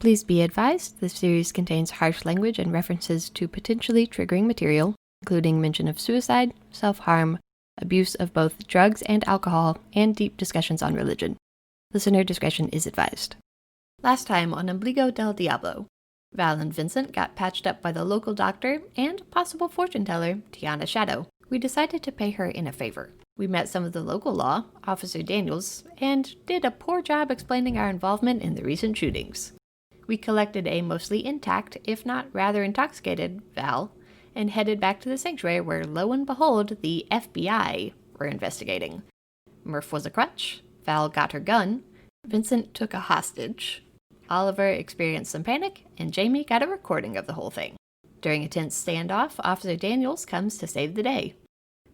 Please be advised, this series contains harsh language and references to potentially triggering material, including mention of suicide, self-harm, abuse of both drugs and alcohol, and deep discussions on religion. Listener discretion is advised. Last time on Ombligo del Diablo, Val and Vincent got patched up by the local doctor and possible fortune teller, Tiana Shadow. We decided to pay her in a favor. We met some of the local law, Officer Daniels, and did a poor job explaining our involvement in the recent shootings. We collected a mostly intact, if not rather intoxicated, Val, and headed back to the sanctuary where, lo and behold, the FBI were investigating. Murph was a crutch, Val got her gun, Vincent took a hostage, Oliver experienced some panic, and Jamie got a recording of the whole thing. During a tense standoff, Officer Daniels comes to save the day.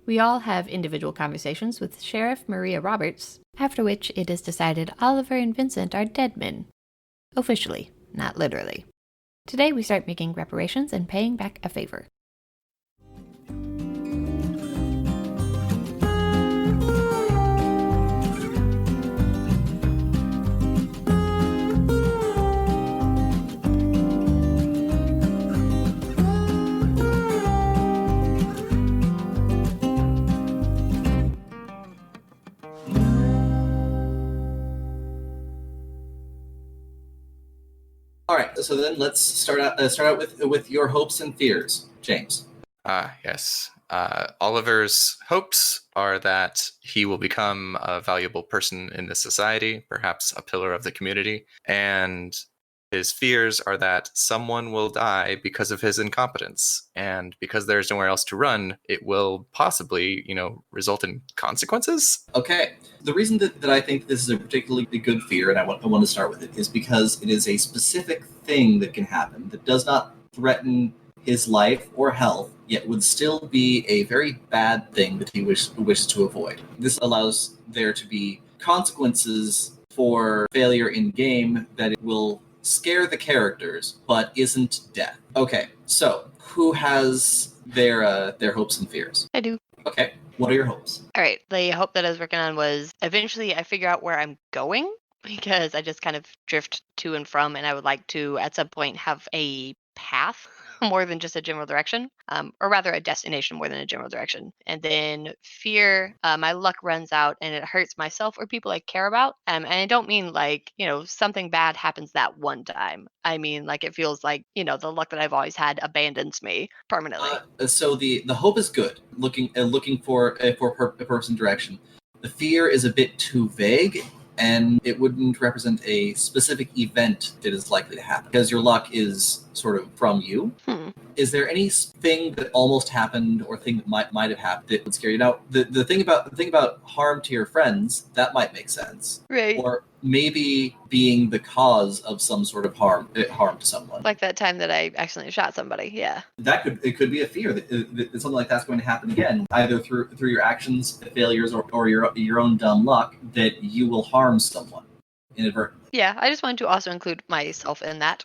We all have individual conversations with Sheriff Maria Roberts, after which it is decided Oliver and Vincent are dead men. Officially, not literally. Today we start making reparations and paying back a favor. All right, so then let's start out with your hopes and fears, James. Yes. Oliver's hopes are that he will become a valuable person in the society, perhaps a pillar of the community, and his fears are that someone will die because of his incompetence, and because there's nowhere else to run, it will possibly, result in consequences. Okay. The reason that I think this is a particularly good fear, and I want to start with it, is because it is a specific thing that can happen that does not threaten his life or health, yet would still be a very bad thing that he wishes to avoid. This allows there to be consequences for failure in game that it will scare the characters, but isn't death. Okay, so who has their hopes and fears? I do. Okay, what are your hopes? All right, the hope that I was working on was eventually I figure out where I'm going, because I just kind of drift to and from, and I would like to at some point have a path more than just a general direction, or rather a destination more than a general direction. And then fear, my luck runs out and it hurts myself or people I care about. And I don't mean like, something bad happens that one time. I mean, like, it feels like, the luck that I've always had abandons me permanently. So the hope is good, looking for a purpose and direction. The fear is a bit too vague, and it wouldn't represent a specific event that is likely to happen, because your luck is sort of from you. Is there anything that almost happened or thing that might have happened that would scare you? Now, the thing about harm to your friends, that might make sense. Right. Or maybe being the cause of some sort of harm to someone. Like that time that I accidentally shot somebody, yeah. It could be a fear that something like that's going to happen again, either through your actions, failures, or your own dumb luck, that you will harm someone inadvertently. Yeah, I just wanted to also include myself in that.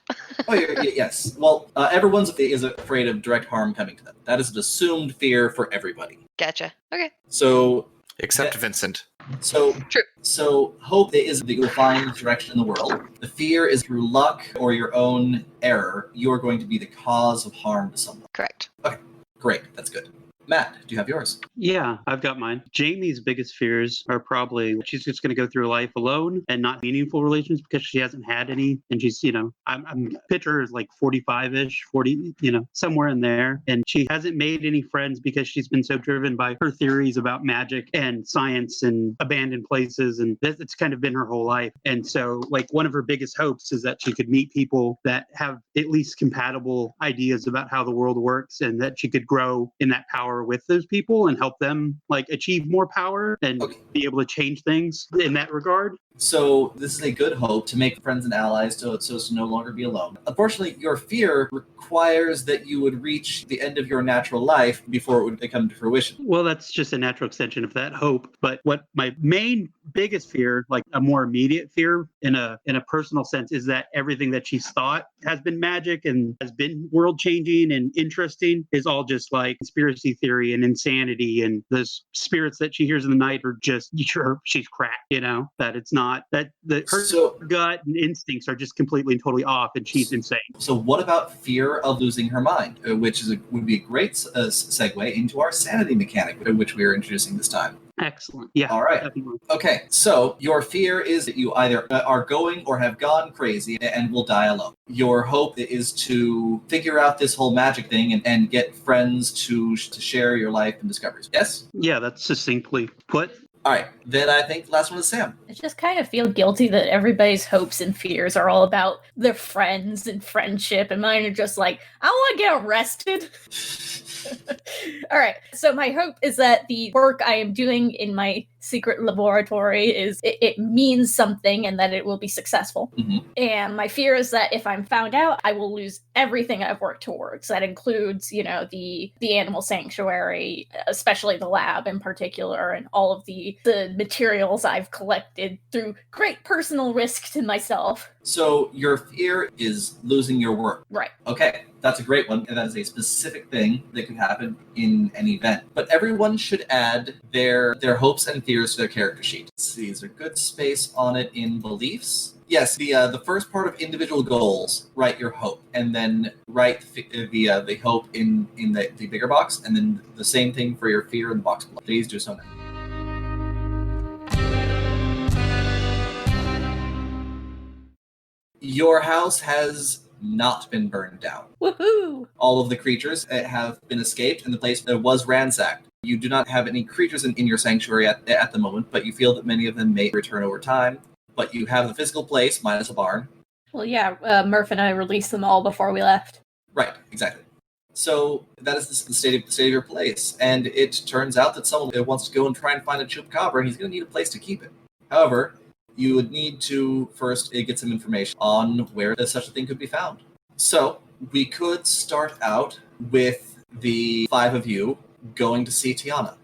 Yes. Well, everyone is afraid of direct harm coming to them. That is an assumed fear for everybody. Gotcha. Okay. So, Except Vincent. So True. So hope is that you'll find direction in the world. The fear is through luck or your own error, you're going to be the cause of harm to someone. Correct. Okay, great. That's good. Matt, do you have yours? Yeah, I've got mine. Jamie's biggest fears are probably she's just going to go through life alone and not meaningful relations because she hasn't had any. And she's, I'm picture her as like 45-ish, 40, somewhere in there. And she hasn't made any friends because she's been so driven by her theories about magic and science and abandoned places. And it's kind of been her whole life. And so like one of her biggest hopes is that she could meet people that have at least compatible ideas about how the world works, and that she could grow in that power with those people and help them like achieve more power and be able to change things in that regard. So this is a good hope to make friends and allies so as to no longer be alone. Unfortunately, your fear requires that you would reach the end of your natural life before it would come to fruition. Well, that's just a natural extension of that hope. But what my main biggest fear, like a more immediate fear in a personal sense, is that everything that she's thought has been magic and has been world changing and interesting is all just like conspiracy theory and insanity, and those spirits that she hears in the night are just sure she's cracked, that it's not not. Her gut and instincts are just completely and totally off, and she's insane. So what about fear of losing her mind, which would be a great segue into our sanity mechanic, which we are introducing this time. Excellent. Yeah. All right. Definitely. Okay, so your fear is that you either are going or have gone crazy and will die alone. Your hope is to figure out this whole magic thing and get friends to share your life and discoveries. Yes? Yeah, that's succinctly put. All right, then I think the last one is Sam. I just kind of feel guilty that everybody's hopes and fears are all about their friends and friendship, and mine are just like, I want to get arrested. All right, so my hope is that the work I am doing in my secret laboratory it means something and that it will be successful. Mm-hmm. And my fear is that if I'm found out, I will lose everything I've worked towards. That includes, the animal sanctuary, especially the lab in particular, and all of the materials I've collected through great personal risk to myself. So your fear is losing your work. Right. Okay, that's a great one, and that is a specific thing that could happen in an event. But everyone should add their hopes and fears to their character sheet. See, is there good space on it in beliefs? Yes, the first part of individual goals, write your hope, and then write the hope in the bigger box, and then the same thing for your fear in the box below. Please do so now. Your house has not been burned down. Woohoo! All of the creatures have been escaped, and the place was ransacked. You do not have any creatures in your sanctuary at the moment, but you feel that many of them may return over time. But you have the physical place, minus a barn. Well, yeah, Murph and I released them all before we left. Right, exactly. So that is the state of your place, and it turns out that someone wants to go and try and find a chupacabra, and he's going to need a place to keep it. However, you would need to first get some information on where such a thing could be found. So we could start out with the 5 of you going to see Tiana.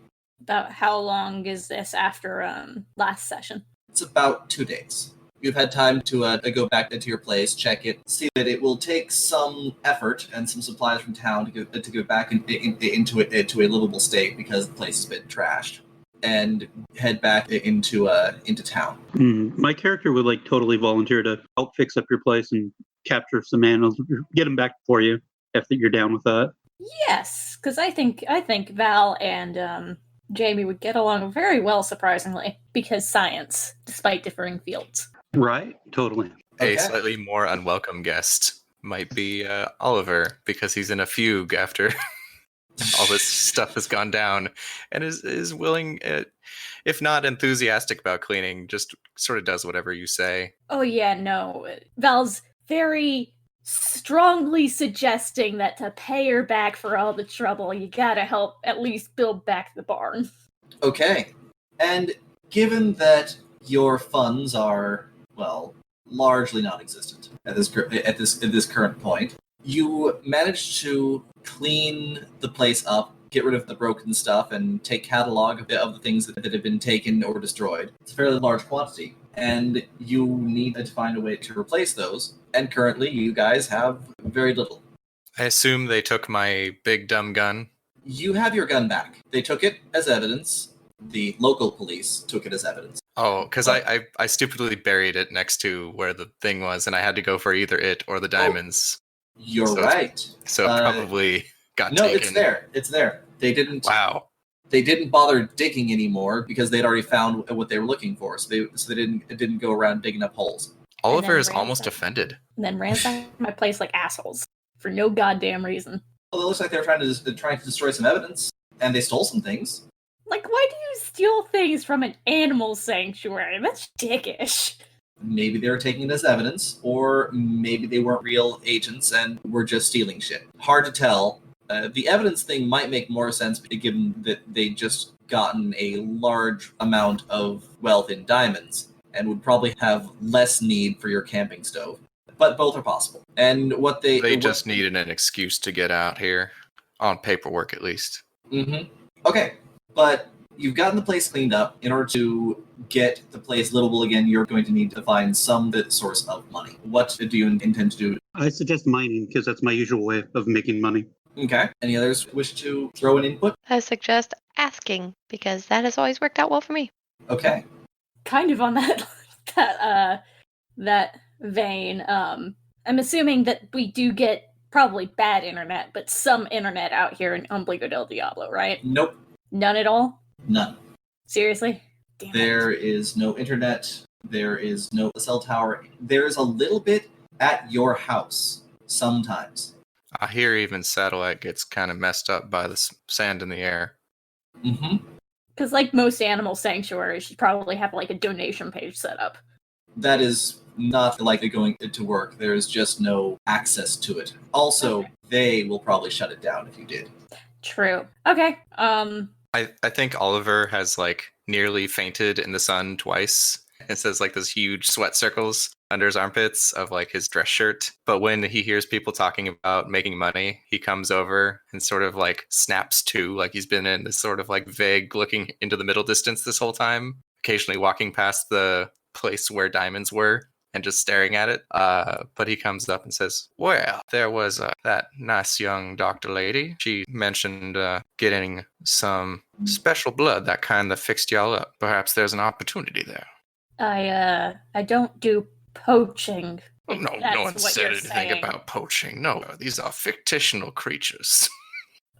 About how long is this after last session? It's about 2 days. You've had time to go back into your place, check it, see that it will take some effort and some supplies from town to go back into a livable state because the place has been trashed, and head back into town. My character would totally volunteer to help fix up your place and capture some animals, get them back for you if you're down with that. Yes, because I think Val and Jamie would get along very well, surprisingly, because science, despite differing fields. Right, totally. Okay. A slightly more unwelcome guest might be Oliver, because he's in a fugue after all this stuff has gone down, and is willing, if not enthusiastic about cleaning, just sort of does whatever you say. Oh yeah, no. Val's very strongly suggesting that to pay her back for all the trouble, you gotta help at least build back the barn. Okay, and given that your funds are, well, largely non-existent at this current point, you managed to clean the place up, get rid of the broken stuff, and take catalog of the things that have been taken or destroyed. It's a fairly large quantity, and you need to find a way to replace those, and currently you guys have very little. I assume they took my big dumb gun. You have your gun back. They took it as evidence. The local police took it as evidence. Oh, because I stupidly buried it next to where the thing was, and I had to go for either it or the diamonds. You're right. So it probably got no, taken. It's there. They didn't. Wow. They didn't bother digging anymore because they'd already found what they were looking for. So they didn't go around digging up holes. Oliver is almost offended. And then ransacked my place like assholes for no goddamn reason. Well, it looks like they were trying to destroy some evidence, and they stole some things. Like, why do you steal things from an animal sanctuary? That's dickish. Maybe they were taking it as evidence, or maybe they weren't real agents and were just stealing shit. Hard to tell. The evidence thing might make more sense given that they just gotten a large amount of wealth in diamonds and would probably have less need for your camping stove. But both are possible. And what they just needed an excuse to get out here, on paperwork at least. Mm-hmm. Okay, but you've gotten the place cleaned up. In order to get the place livable again, you're going to need to find some source of money. What do you intend to do? I suggest mining, because that's my usual way of making money. Okay. Any others wish to throw an input? I suggest asking, because that has always worked out well for me. Okay. Kind of on that that vein, I'm assuming that we do get probably bad internet, but some internet out here in Ombligo del Diablo, right? Nope. None at all? None. Seriously? Damn There it. is no internet. There is no cell tower. There is a little bit at your house sometimes. I hear even satellite gets kind of messed up by the sand in the air. Mm-hmm. Because like most animal sanctuaries, you probably have like a donation page set up. That is not likely going to work. There is just no access to it. Also, they will probably shut it down if you did. True. Okay. I think Oliver has like nearly fainted in the sun twice. It says like those huge sweat circles under his armpits of like his dress shirt. But when he hears people talking about making money, he comes over and sort of like snaps to, like he's been in this sort of like vague looking into the middle distance this whole time, occasionally walking past the place where diamonds were and just staring at it. But he comes up and says, well, there was that nice young doctor lady. She mentioned getting some special blood, that kind that fixed y'all up. Perhaps there's an opportunity there. I don't do poaching. Oh, no, no one said anything about poaching. No, these are fictional creatures.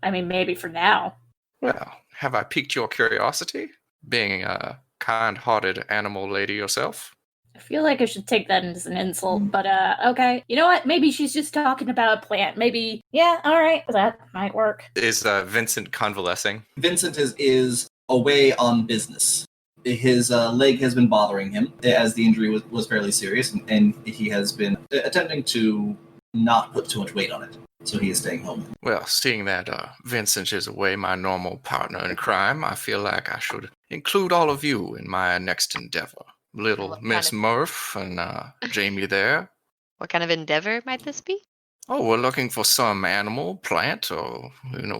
I mean, maybe for now. Well, have I piqued your curiosity? Being a kind-hearted animal lady yourself? I feel like I should take that as an insult, but okay. You know what? Maybe she's just talking about a plant. Maybe, yeah, all right, that might work. Is Vincent convalescing? Vincent is away on business. His leg has been bothering him, as the injury was fairly serious, and he has been attempting to not put too much weight on it. So he is staying home. Well, seeing that Vincent is away, my normal partner in crime, I feel like I should include all of you in my next endeavor. Little Miss Murph and Jamie there. What kind of endeavor might this be? Oh, we're looking for some animal, plant, or,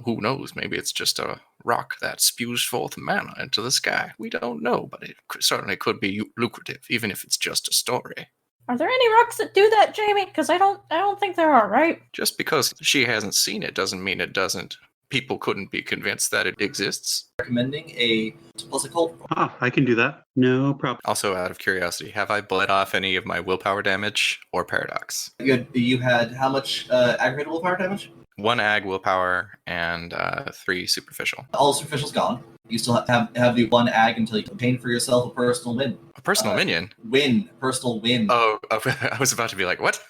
who knows? Maybe it's just a rock that spews forth mana into the sky. We don't know, but it certainly could be lucrative, even if it's just a story. Are there any rocks that do that, Jamie? Because I don't think there are, right? Just because she hasn't seen it doesn't mean it doesn't. People couldn't be convinced that it exists. Recommending a plus occult. I can do that. No problem. Also, out of curiosity, have I bled off any of my willpower damage or paradox? You had how much aggregate willpower damage? 1 ag willpower and 3 superficial. All superficial's gone. You still have the 1 ag until you obtain for yourself a personal win. A personal minion? Personal win. Oh, I was about to be like, what?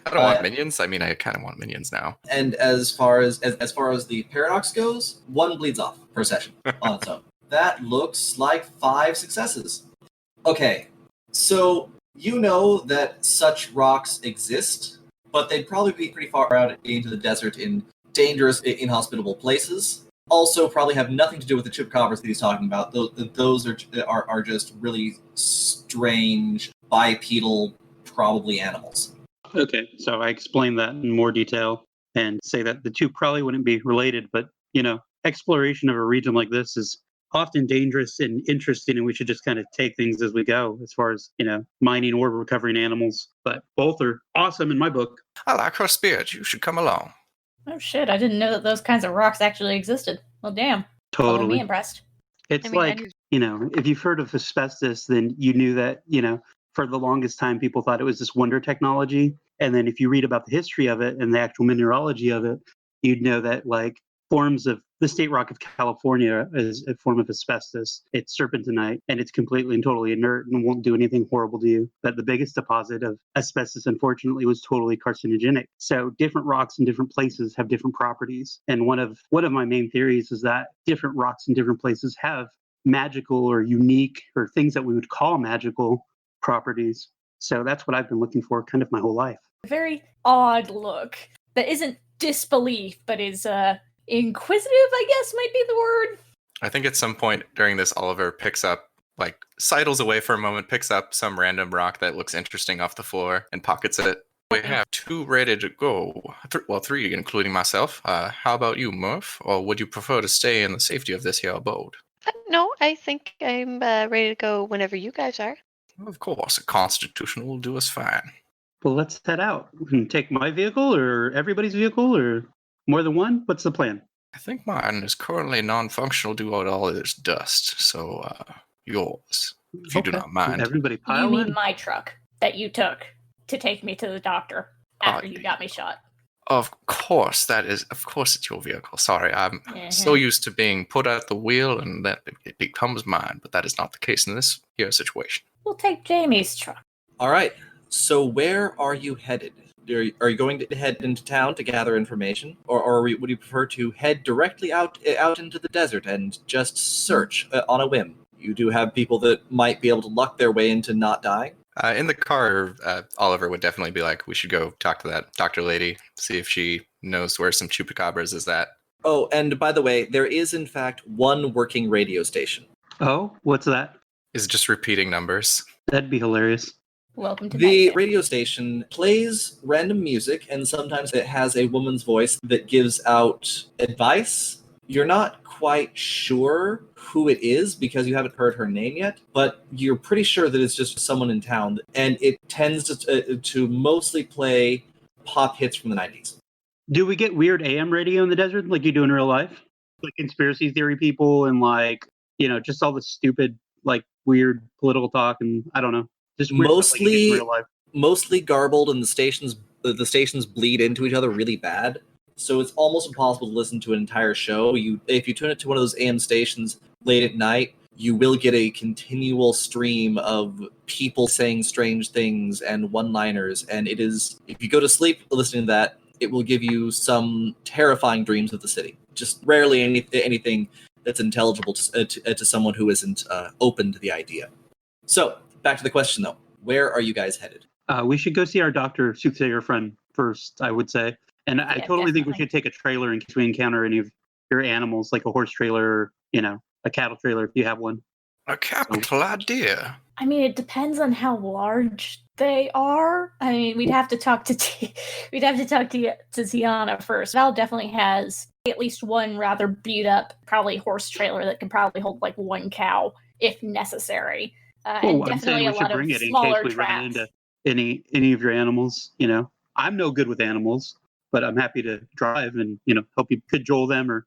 I don't want minions. I mean, I kind of want minions now. And as far as the paradox goes, 1 bleeds off per session on its own. That looks like 5 successes. Okay, so you know that such rocks exist, but they'd probably be pretty far out into the desert in dangerous, inhospitable places. Also, probably have nothing to do with the chupacabras that he's talking about. Those are just really strange, bipedal, probably animals. Okay, so I explain that in more detail and say that the two probably wouldn't be related, but, exploration of a region like this is often dangerous and interesting, and we should just kind of take things as we go as far as, mining or recovering animals. But both are awesome in my book. I like her spirit. You should come along. Oh, shit, I didn't know that those kinds of rocks actually existed. Well, damn. Totally. Follow me impressed. It's if you've heard of asbestos, then you knew that, for the longest time, people thought it was this wonder technology. And then if you read about the history of it and the actual mineralogy of it, you'd know that forms of the state rock of California is a form of asbestos. It's serpentinite, and it's completely and totally inert and won't do anything horrible to you. But the biggest deposit of asbestos, unfortunately, was totally carcinogenic. So different rocks in different places have different properties. And one of my main theories is that different rocks in different places have magical or unique or things that we would call magical properties. So that's what I've been looking for kind of my whole life. A very odd look that isn't disbelief, but is inquisitive, I guess might be the word. I think at some point during this, Oliver picks up, sidles away for a moment, picks up some random rock that looks interesting off the floor and pockets it. We have 2 ready to go. 3, including myself. How about you, Murph? Or would you prefer to stay in the safety of this here abode? No, I think I'm ready to go whenever you guys are. Of course, a constitutional will do us fine. Well, let's head out. We can take my vehicle or everybody's vehicle or more than one. What's the plan? I think mine is currently non-functional due to all this dust, so yours. if you do not mind. Everybody You pile mean in. my truck that you took to take me to the doctor after Oh, you got me shot? Of course, it's your vehicle. Sorry, I'm so used to being put at the wheel and that it becomes mine, but that is not the case in this here situation. We'll take Jamie's truck. All right. So where are you headed? Are you going to head into town to gather information, or would you prefer to head directly out into the desert and just search on a whim? You do have people that might be able to luck their way into not dying. In the car, Oliver would definitely be like, we should go talk to that doctor lady, see if she knows where some chupacabras is at. Oh, and by the way, there is in fact one working radio station. Oh, what's that? Is just repeating numbers. That'd be hilarious. Welcome to The Nightmare. radio station plays random music, and sometimes it has a woman's voice that gives out advice. You're not quite sure who it is because you haven't heard her name yet, but you're pretty sure that it's just someone in town, and it tends to mostly play pop hits from the 90s. Do we get weird AM radio in the desert like you do in real life? Like conspiracy theory people and just all the stupid, weird political talk and I don't know. Just weird stuff like you get in real life. Mostly garbled, and the stations bleed into each other really bad. So it's almost impossible to listen to an entire show. If you tune it to one of those AM stations late at night, you will get a continual stream of people saying strange things and one-liners. And it is, if you go to sleep listening to that, it will give you some terrifying dreams of the city. Just rarely anything that's intelligible to someone who isn't open to the idea. So, back to the question though. Where are you guys headed? We should go see our doctor soothsayer friend first, I would say. And I totally think we should take a trailer in case we encounter any of your animals, like a horse trailer, a cattle trailer if you have one. A capital idea. I mean, it depends on how large they are. I mean, we'd have to talk to Tiana first. Val definitely has at least one rather beat up, probably horse trailer that can probably hold like one cow if necessary. And definitely a lot of smaller traps. Run into any of your animals. I'm no good with animals, but I'm happy to drive and help you cajole them or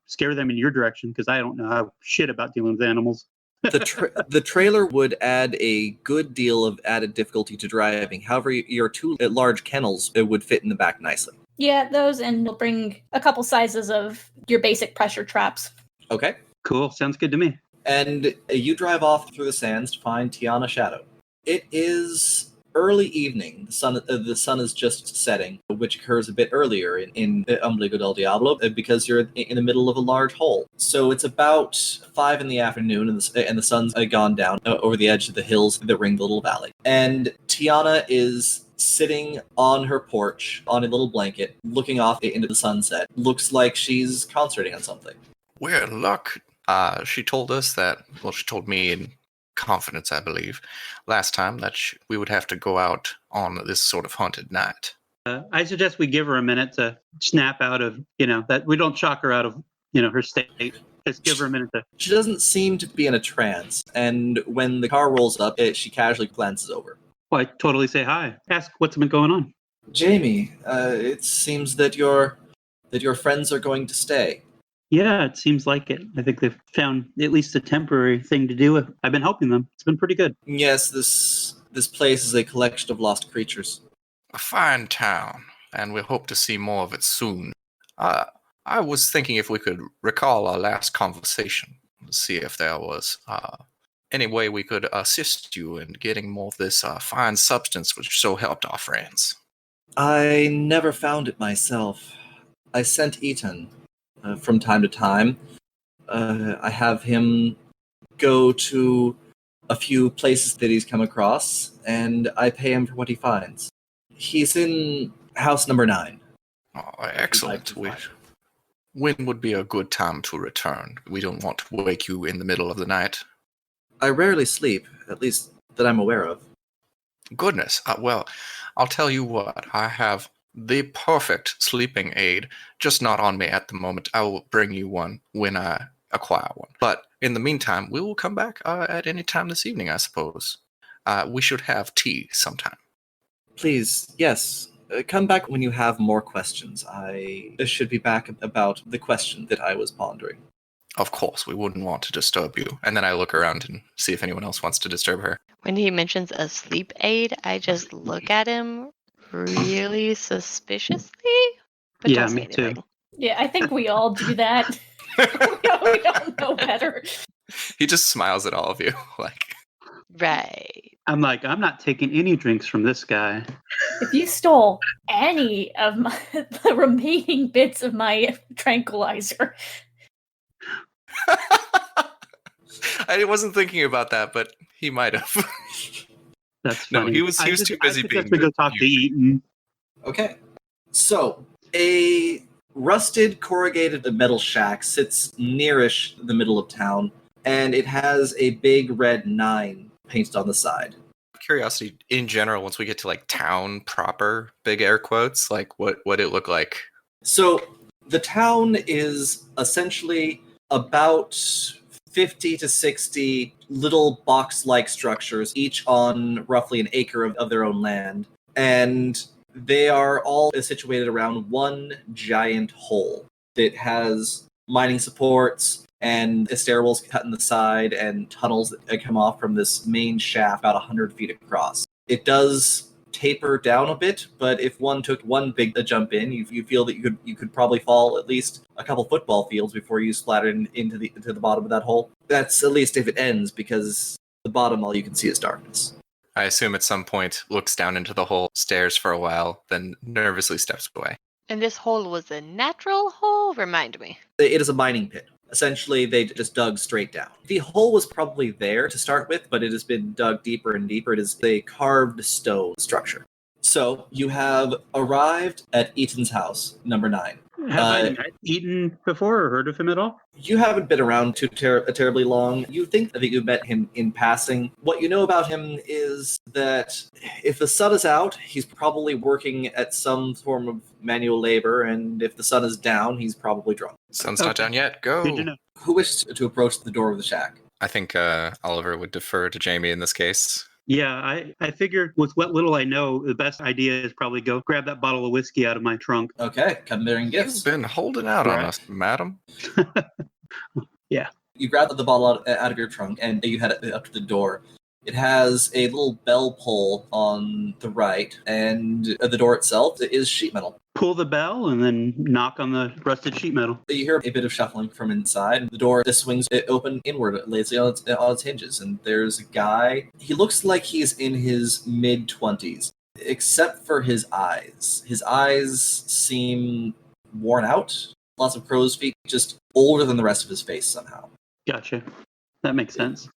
scare them in your direction because I don't know how shit about dealing with animals. The trailer would add a good deal of added difficulty to driving. However, your two large kennels would fit in the back nicely. Yeah, those, and we'll bring a couple sizes of your basic pressure traps. Okay. Cool. Sounds good to me. And you drive off through the sands to find Tiana Shadow. It is early evening. The sun is just setting, which occurs a bit earlier in Ombligo del Diablo because you're in the middle of a large hole. So it's about 5 in the afternoon, and the sun's gone down over the edge of the hills that ring the little valley. And Tiana is sitting on her porch on a little blanket, looking off into the sunset. Looks like she's concentrating on something. We're in luck. She told us that, she told me in confidence, I believe, last time that we would have to go out on this sort of haunted night. I suggest we give her a minute to snap out of, that we don't shock her out of, her state. Just give her a minute to... She doesn't seem to be in a trance, and when the car rolls up, she casually glances over. Well, I totally say hi. Ask what's been going on. Jamie, it seems that your friends are going to stay. Yeah, it seems like it. I think they've found at least a temporary thing to do. I've been helping them. It's been pretty good. Yes, this place is a collection of lost creatures. A fine town, and we hope to see more of it soon. I was thinking if we could recall our last conversation, see if there was any way we could assist you in getting more of this fine substance which so helped our friends. I never found it myself. I sent Ethan. From time to time. I have him go to a few places that he's come across, and I pay him for what he finds. He's in house number 9. Oh, excellent. When would be a good time to return? We don't want to wake you in the middle of the night. I rarely sleep, at least that I'm aware of. Goodness. Well, I'll tell you what. I have the perfect sleeping aid, just not on me at the moment. I will bring you one when I acquire one. But in the meantime, we will come back at any time this evening, I suppose. We should have tea sometime. Please, yes. Come back when you have more questions. I should be back about the question that I was pondering. Of course, we wouldn't want to disturb you. And then I look around and see if anyone else wants to disturb her. When he mentions a sleep aid, I just look at him really suspiciously, but Yeah, don't say me too. anything. Yeah, I think we all do that. we don't know better. He just smiles at all of you, like, Right. I'm like, I'm not taking any drinks from this guy. If you stole any of the remaining bits of my tranquilizer, I wasn't thinking about that, but he might have. That's No, funny. he was too busy being to go good talk to to you. Eaton. Okay. So, a rusted corrugated metal shack sits nearish the middle of town, and it has a big red 9 painted on the side. Curiosity in general, once we get to like town proper, big air quotes, like what it look like? So, the town is essentially about 50 to 60 little box-like structures, each on roughly an acre of their own land. And they are all situated around one giant hole that has mining supports and stairwells cut in the side and tunnels that come off from this main shaft about 100 feet across. It does taper down a bit, but if one took one big jump in, you feel that you could probably fall at least a couple football fields before you splattered into the bottom of that hole. That's at least if it ends, because the bottom all you can see is darkness. I assume at some point looks down into the hole, stares for a while, then nervously steps away. And this hole was a natural hole? Remind me. It is a mining pit. Essentially, they just dug straight down. The hole was probably there to start with, but it has been dug deeper and deeper. It is a carved stone structure. So, you have arrived at Eaton's house, number 9. Have I met Eaton before or heard of him at all? You haven't been around too terribly long. You think that you met him in passing. What you know about him is that if the sun is out, he's probably working at some form of manual labor, and if the sun is down, he's probably drunk. Sun's not down yet. Go. Good to know. Who wishes to approach the door of the shack? I think Oliver would defer to Jamie in this case. Yeah, I figured with what little I know, the best idea is probably go grab that bottle of whiskey out of my trunk. Okay, come bearing gifts. You've been holding out on Right. us, madam. You grab the bottle out of your trunk, and you head up to the door. It has a little bell pull on the right, and the door itself is sheet metal. Pull the bell and then knock on the rusted sheet metal. You hear a bit of shuffling from inside. The door just swings open inward, lazily on its hinges, and there's a guy. He looks like he's in his mid-20s, except for his eyes. His eyes seem worn out, lots of crow's feet, just older than the rest of his face somehow. Gotcha. That makes sense.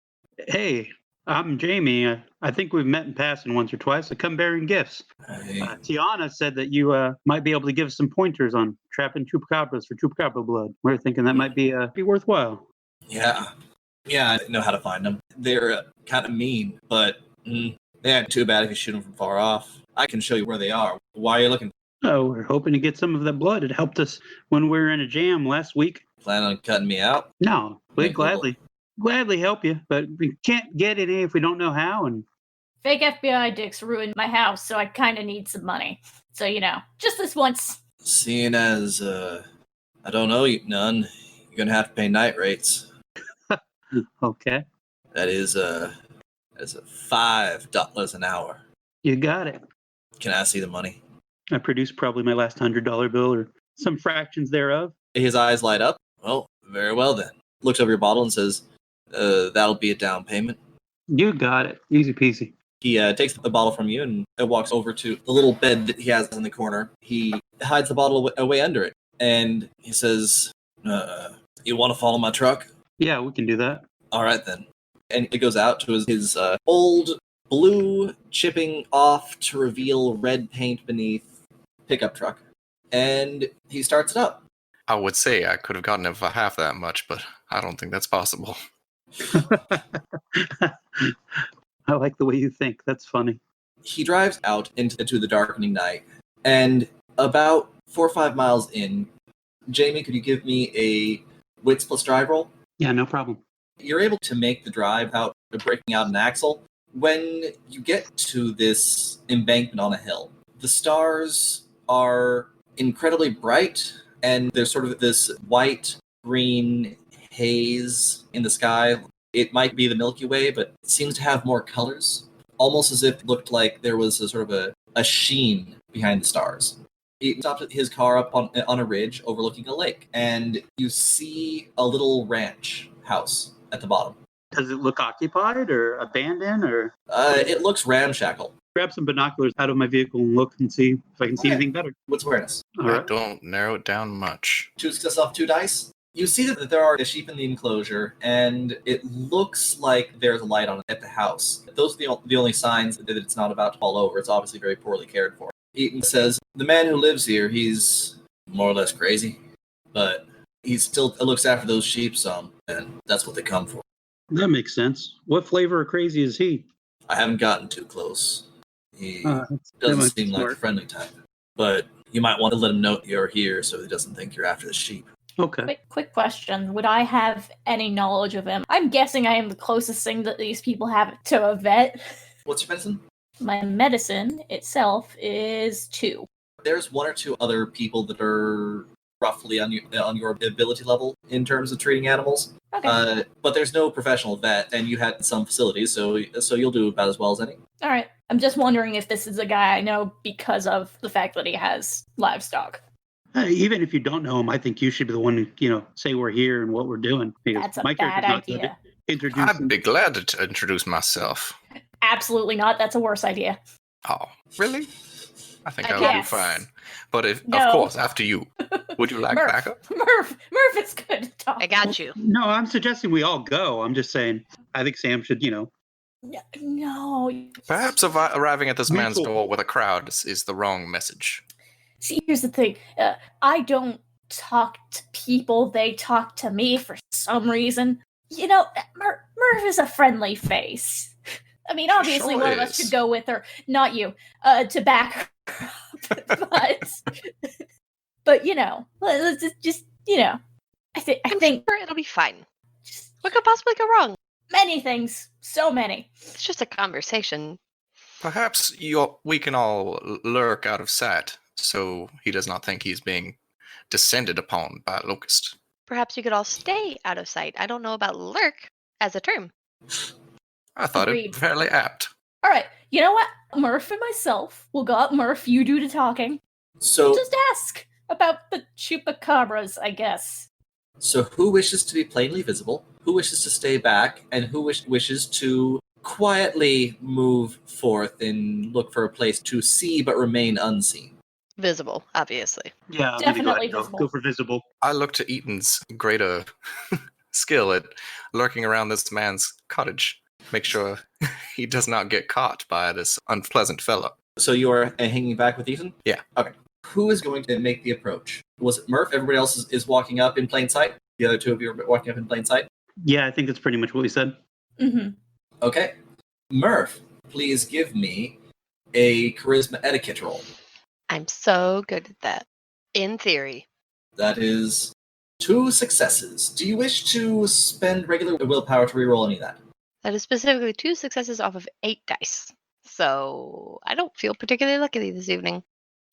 Hey, I'm Jamie. I think we've met in passing once or twice. I come bearing gifts. Tiana said that you might be able to give us some pointers on trapping chupacabras for chupacabra blood. We're thinking that might be worthwhile. Yeah, I know how to find them. They're kind of mean, but they aren't too bad if you shoot them from far off. I can show you where they are. Why are you looking? Oh, we're hoping to get some of that blood. It helped us when we were in a jam last week. Plan on cutting me out? No, Okay, we'd cool. gladly help you, but we can't get any if we don't know how. And fake FBI dicks ruined my house, so I kind of need some money. So, just this once. Seeing as, I don't know you none, you're gonna have to pay night rates. okay, That is that's $5 an hour. you got it. Can I see the money? I produced probably my last $100 bill or some fractions thereof. His eyes light up. Well, very well then. Looks over your bottle and says, that'll be a down payment. You got it. Easy peasy. He takes the bottle from you and walks over to the little bed that he has in the corner. He hides the bottle away under it. And he says, you want to follow my truck? Yeah, we can do that. All right, then. And it goes out to his old blue chipping off to reveal red paint beneath pickup truck. And he starts it up. I would say I could have gotten it for half that much, but I don't think that's possible. I like the way you think. That's funny. He drives out into the darkening night. And about 4 or 5 miles in, Jamie, could you give me a wits plus drive roll? Yeah, no problem. You're able to make the drive without breaking out an axle. When you get to this embankment on a hill, the stars are incredibly bright, and there's sort of this white-green haze in the sky. It might be the Milky Way, but it seems to have more colors, almost as if it looked like there was a sort of a sheen behind the stars. He stopped his car up on a ridge overlooking a lake, and you see a little ranch house at the bottom. Does it look occupied or abandoned or? It looks ramshackle. Grab some binoculars out of my vehicle and look and see if I can see Okay. anything better. What's awareness? All I right. don't narrow it down much. 2 success off 2 dice. You see that there are sheep in the enclosure, and it looks like there's a light on it at the house. Those are the only signs that it's not about to fall over. It's obviously very poorly cared for. Eaton says, the man who lives here, he's more or less crazy, but he still looks after those sheep some, and that's what they come for. That makes sense. What flavor of crazy is he? I haven't gotten too close. He That doesn't might be seem like a smart. friendly type, but you might want to let him know you're here so he doesn't think you're after the sheep. Okay. Quick question. Would I have any knowledge of him? I'm guessing I am the closest thing that these people have to a vet. What's your medicine? My medicine itself is 2. There's 1 or 2 other people that are roughly on your ability level in terms of treating animals. Okay. But there's no professional vet, and you had some facilities, so you'll do about as well as any. All right. I'm just wondering if this is a guy I know because of the fact that he has livestock. Even if you don't know him, I think you should be the one to, say we're here and what we're doing. Because That's a my bad character's not good idea. at introducing. I'd be glad to introduce myself. Absolutely not. That's a worse idea. Oh, really? I think I would Yes. do fine. But No. of course, after you. Would you like Murph. backup? Murph, it's good to talk. I got you. No, I'm suggesting we all go. I'm just saying, I think Sam should, No. Perhaps arriving at this man's Mutual. door with a crowd is the wrong message. See, here's the thing. I don't talk to people. They talk to me for some reason. Murph is a friendly face. I mean, obviously, Sure one of us is. should go with her, not you, to back her up. But let's just, I I'm think sure it'll be fine. What could possibly go wrong? many things, so many. It's just a conversation. Perhaps we can all lurk out of sight, so he does not think he's being descended upon by a locust. Perhaps you could all stay out of sight. I don't know about lurk as a term. I thought Agreed. it fairly apt. All right, you know what? Murph and myself will go up. Murph, you do the talking. So, Just ask about the chupacabras, I guess. so who wishes to be plainly visible? Who wishes to stay back? And who wishes to quietly move forth and look for a place to see but remain unseen? Visible, obviously. Yeah, I'm Definitely gonna visible. go for visible. I look to Eaton's greater skill at lurking around this man's cottage. Make sure he does not get caught by this unpleasant fellow. So you are hanging back with Ethan? Yeah. Okay. Who is going to make the approach? Was it Murph? Everybody else is walking up in plain sight? The other 2 of you are walking up in plain sight? Yeah, I think that's pretty much what we said. Mm-hmm. Okay. Murph, please give me a charisma etiquette roll. I'm so good at that. In theory. That is 2 successes. Do you wish to spend regular willpower to reroll any of that? That is specifically 2 successes off of 8 dice. So I don't feel particularly lucky this evening.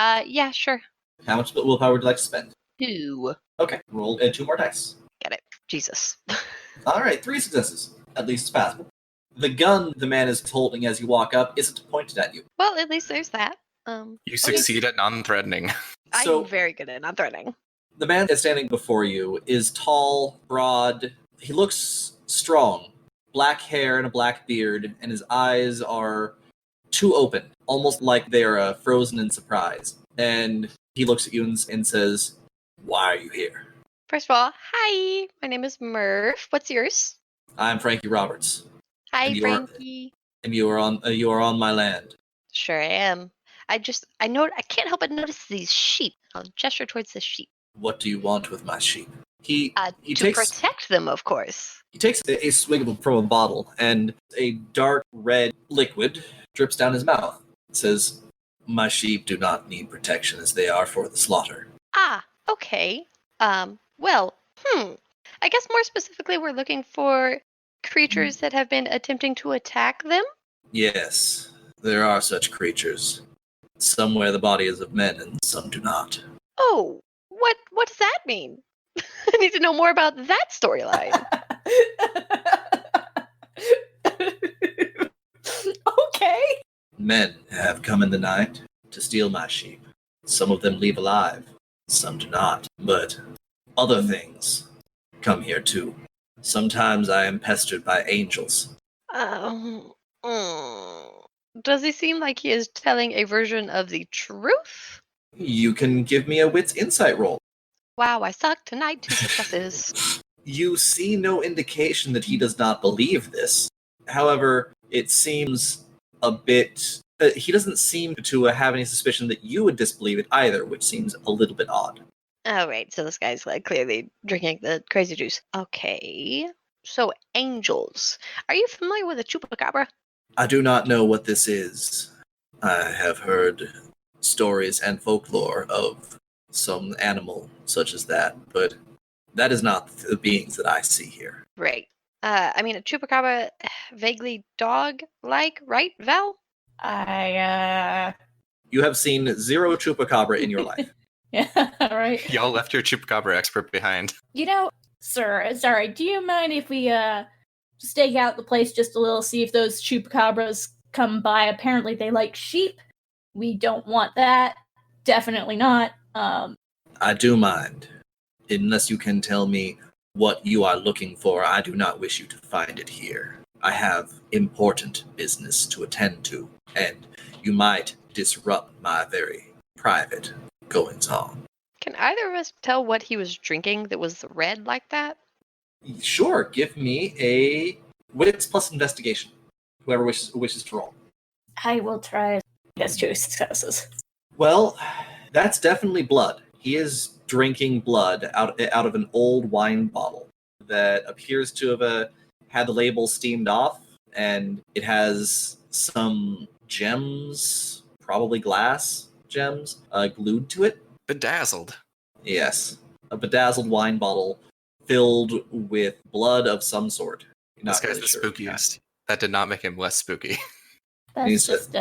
Yeah, sure. How much willpower would you like to spend? 2. Okay, roll 2 more dice. Get it. Jesus. All right, 3 successes. At least it's passable. The gun the man is holding as you walk up isn't pointed at you. Well, at least there's that. You succeed at non-threatening. So- I'm very good at not threatening. The man that's standing before you is tall, broad. He looks strong. Black hair and a black beard, and his eyes are too open, almost like they're frozen in surprise. And he looks at you and says, "Why are you here?" First of all, hi. My name is Murph. What's yours? "I'm Frankie Roberts, Hi, And you're- Frankie. and you are on my land." Sure I am. I can't help but notice these sheep. I'll gesture towards the sheep. "What do you want with my sheep?" He To takes protect them, of course. He takes a swig from a bottle, and a dark red liquid drips down his mouth. It says, "My sheep do not need protection as they are for the slaughter." Ah, okay. I guess more specifically we're looking for creatures that have been attempting to attack them? "Yes, there are such creatures. Some wear the bodies of men, and some do not." Oh, what does that mean? I need to know more about that storyline. Okay. Men have come in the night to steal my sheep. Some of them leave alive, some do not. But other things come here too. Sometimes I am pestered by angels. Um, does he seem like he is telling a version of the truth? You can give me a wits insight roll. Wow, I suck tonight. 2 successes. You see no indication that he does not believe this. However, it seems a bit... he doesn't seem to have any suspicion that you would disbelieve it either, which seems a little bit odd. Oh, right. So this guy's like clearly drinking the crazy juice. Okay. So angels. Are you familiar with a chupacabra? I do not know what this is. I have heard stories and folklore of some animal such as that, but that is not the beings that I see here. Right. I mean, a chupacabra, vaguely dog-like, right, Val? You have seen 0 chupacabra in your life. Yeah, right. Y'all left your chupacabra expert behind. You know, sir, sorry, do you mind if we stake out the place just a little, see if those chupacabras come by? Apparently they like sheep. We don't want that. Definitely not. I do mind. Unless you can tell me what you are looking for, I do not wish you to find it here. I have important business to attend to, and you might disrupt my very private goings-on. Can either of us tell what he was drinking that was red like that? Sure, give me a wits plus investigation. Whoever wishes to roll. I will try. That's 2 successes. Well, that's definitely blood. He is drinking blood out of an old wine bottle that appears to have had the label steamed off, and it has some gems, probably glass gems, glued to it. Bedazzled. Yes, a bedazzled wine bottle filled with blood of some sort. Not This guy's really the sure. spookiest. That did not make him less spooky. That's just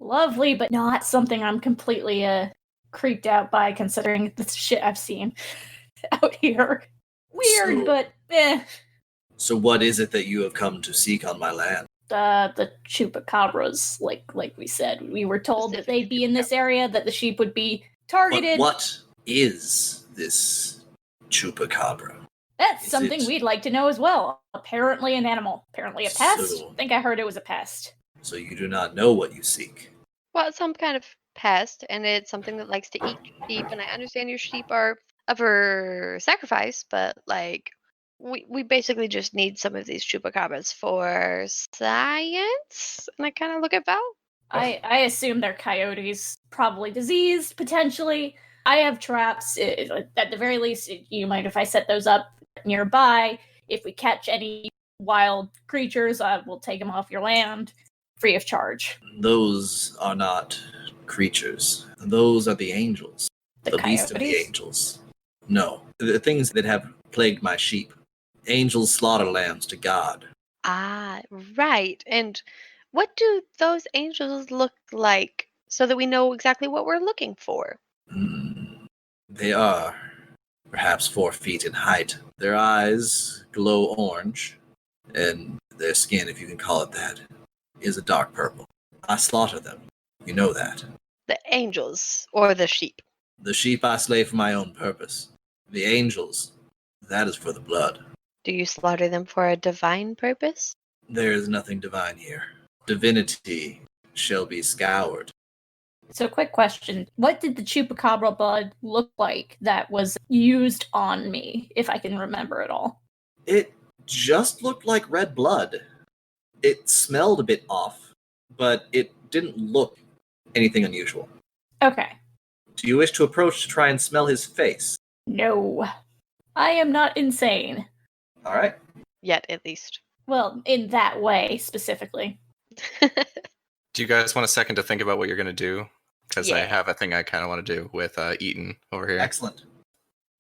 lovely, but not something I'm completely creeped out by, considering the shit I've seen out here. Weird, but eh. So what is it that you have come to seek on my land? The chupacabras, like we said, we were told that they'd be in this area, that the sheep would be targeted. But what is this chupacabra? That's Is something it- we'd like to know as well. Apparently an animal. Apparently a pest. So- I think I heard it was a pest. So you do not know what you seek. Well, it's some kind of pest, and it's something that likes to eat sheep, and I understand your sheep are up for sacrifice, but, like, we basically just need some of these chupacabras for science? And I kind of look at Val. I assume they're coyotes. Probably diseased, potentially. I have traps. At the very least, you mind if I set those up nearby? If we catch any wild creatures, we'll take them off your land, free of charge. Those are not creatures. Those are the angels. The beast of the coyotes? angels. No. The things that have plagued my sheep. Angels slaughter lambs to God. Ah, right. And what do those angels look like so that we know exactly what we're looking for? They are perhaps 4 feet in height. Their eyes glow orange, and their skin, if you can call it that, is a dark purple. I slaughter them. You know that. The angels or the sheep? The sheep I slay for my own purpose. The angels, that is for the blood. Do you slaughter them for a divine purpose? There is nothing divine here. Divinity shall be scoured. So, quick question. What did the chupacabra blood look like that was used on me, if I can remember it all? It just looked like red blood. It smelled a bit off, but it didn't look anything unusual. Okay. Do you wish to approach to try and smell his face? No. I am not insane. All right. Yet, at least. Well, in that way, specifically. Do you guys want a second to think about what you're going to do? Because I Yeah. have a thing I kind of want to do with Eaton over here. Excellent.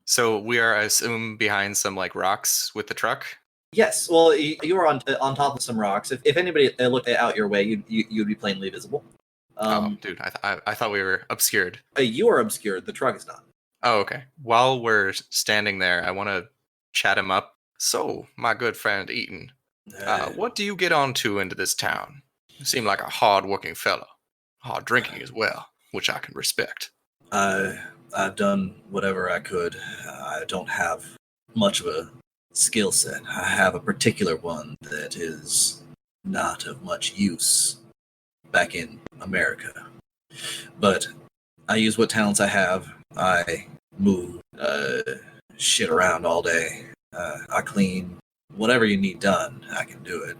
So we are, I assume, behind some like rocks with the truck. Yes. Well, you were on top of some rocks. If anybody looked out your way, you'd be plainly visible. Oh, dude, I thought we were obscured. You are obscured. The truck is not. Oh, okay. While we're standing there, I want to chat him up. So, my good friend Eaton, what do you get onto into this town? You seem like a hard-working fellow. Hard drinking as well, which I can respect. I've done whatever I could. I don't have much of a skill set. I have a particular one that is not of much use back in America. But I use what talents I have. I move shit around all day. I clean. Whatever you need done, I can do it.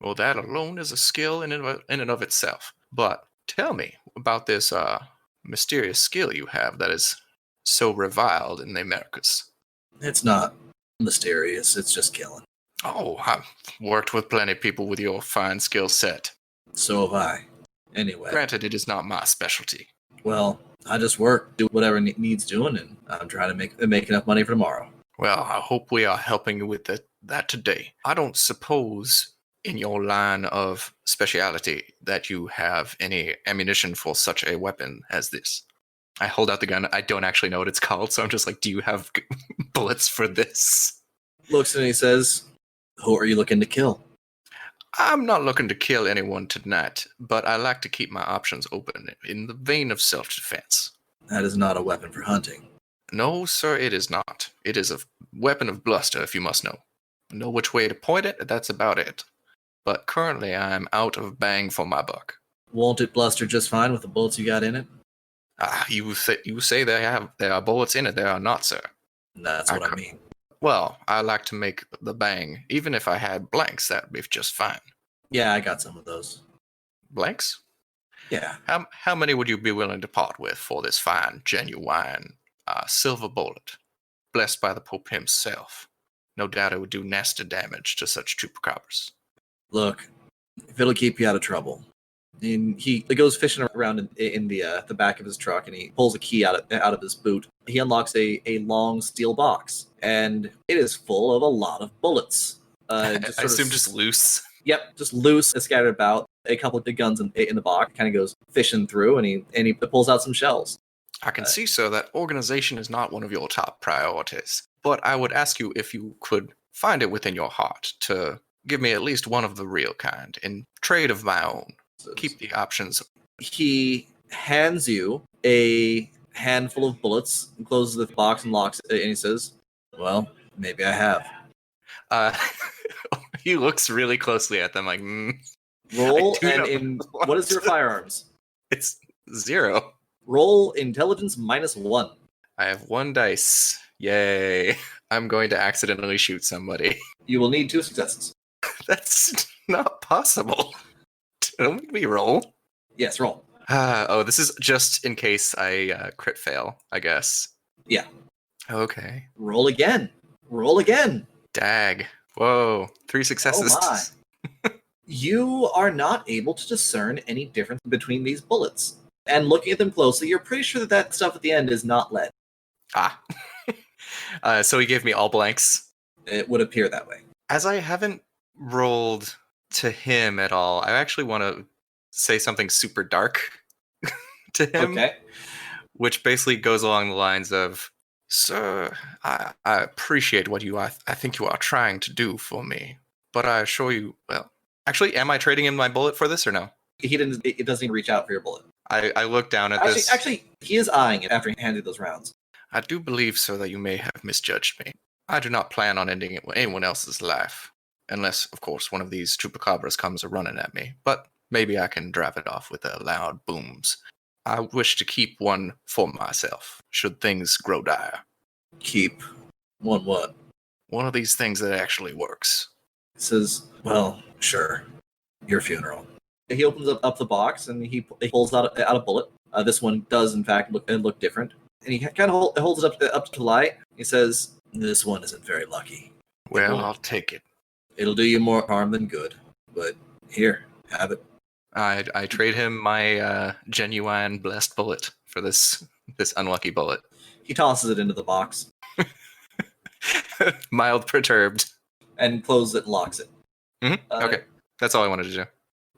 Well, that alone is a skill in and of itself. But tell me about this mysterious skill you have that is so reviled in the Americas. It's not mysterious. It's just killing. Oh, I've worked with plenty of people with your fine skill set. So have I. Anyway. Granted, it is not my specialty. Well, I just work, do whatever needs doing, and I'm trying to make enough money for tomorrow. Well, I hope we are helping you with that today. I don't suppose in your line of speciality that you have any ammunition for such a weapon as this. I hold out the gun. I don't actually know what it's called, so I'm just like, do you have bullets for this? Looks and he says, who are you looking to kill? I'm not looking to kill anyone tonight, but I like to keep my options open in the vein of self-defense. That is not a weapon for hunting. No, sir, it is not. It is a weapon of bluster, if you must know. Know which way to point it, that's about it. But currently I am out of bang for my buck. Won't it bluster just fine with the bullets you got in it? You say there are bullets in it. There are not, sir. That's what I mean. Well, I like to make the bang. Even if I had blanks, that would be just fine. Yeah, I got some of those. Blanks? Yeah. How many would you be willing to part with for this fine, genuine silver bullet, blessed by the Pope himself? No doubt it would do nasty damage to such chupacabras. Look, if it'll keep you out of trouble. And he goes fishing around in the back of his truck, and he pulls a key out of his boot. He unlocks a long steel box, and it is full of a lot of bullets. I assume just loose. Yep, just loose, scattered about. A couple of the guns in the box. Kind of goes fishing through, and he pulls out some shells. I can see, sir, that organization is not one of your top priorities. But I would ask you if you could find it within your heart to give me at least one of the real kind in trade of my own. Keep the options. He hands you a handful of bullets and closes the box and locks it, and he says, well, maybe I have. He looks really closely at them like, Roll, and what is your firearms? It's 0. Roll intelligence -1. I have 1 dice. Yay. I'm going to accidentally shoot somebody. You will need 2 successes. That's not possible. Don't we roll? Yes, roll. This is just in case I crit fail, I guess. Yeah. Okay. Roll again. Roll again. Dag. Whoa. 3 successes. Oh my. You are not able to discern any difference between these bullets. And looking at them closely, you're pretty sure that stuff at the end is not lead. So he gave me all blanks? It would appear that way. As I haven't rolled to him at all, I actually want to say something super dark to him. Okay. Which basically goes along the lines of, sir, I appreciate what I think you are trying to do for me. But I assure you, well, actually, am I trading in my bullet for this or no? It doesn't even reach out for your bullet. I look down at this. Actually, he is eyeing it after he handed those rounds. I do believe, sir, that you may have misjudged me. I do not plan on ending anyone else's life. Unless, of course, one of these chupacabras comes running at me. But maybe I can drive it off with the loud booms. I wish to keep one for myself, should things grow dire. Keep one what? One of these things that actually works. He says, well, sure. Your funeral. He opens up the box, and he pulls out a bullet. This one does, in fact, look different. And he kind of holds it up to the light. He says, this one isn't very lucky. Well, I'll take it. It'll do you more harm than good. But here, have it. I trade him my genuine blessed bullet for this unlucky bullet. He tosses it into the box. Mild perturbed. And closes it and locks it. Mm-hmm. Okay, that's all I wanted to do.